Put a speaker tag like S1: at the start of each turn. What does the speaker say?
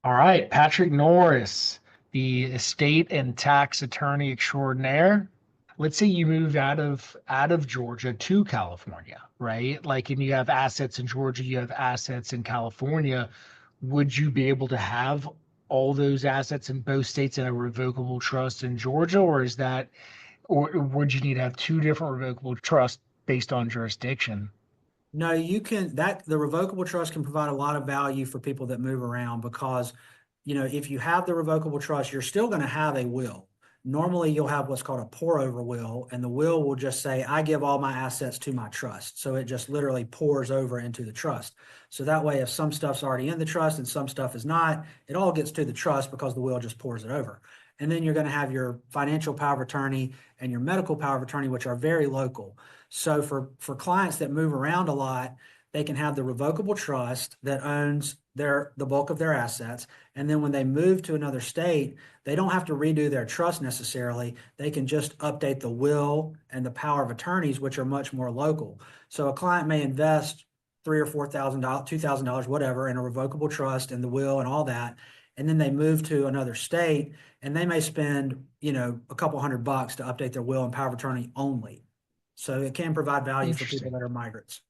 S1: All right, Patrick Norris, the estate and tax attorney extraordinaire. Let's say you moved out of Georgia to California, right? Like, and you have assets in Georgia, you have assets in California. Would you be able to have all those assets in both states in a revocable trust in Georgia, or is that, or would you need to have two different revocable trusts based on jurisdiction?
S2: No, you can that the revocable trust can provide a lot of value for people that move around because, if you have the revocable trust, you're still going to have a will. Normally, you'll have what's called a pour over will, and the will will just say, I give all my assets to my trust. So it just literally pours over into the trust. So that way, if some stuff's already in the trust and some stuff is not, it all gets to the trust because the will just pours it over. And then you're going to have your financial power of attorney and your medical power of attorney, which are very local. So for clients that move around a lot, they can have the revocable trust that owns the bulk of their assets. And then when they move to another state, they don't have to redo their trust necessarily. They can just update the will and the power of attorneys, which are much more local. So a client may invest $3,000 or $4,000, $2,000, whatever, in a revocable trust and the will and all that. And then they move to another state and they may spend, a couple $100 to update their will and power of attorney only. So it can provide value for people
S1: Interesting.
S2: that are migrants.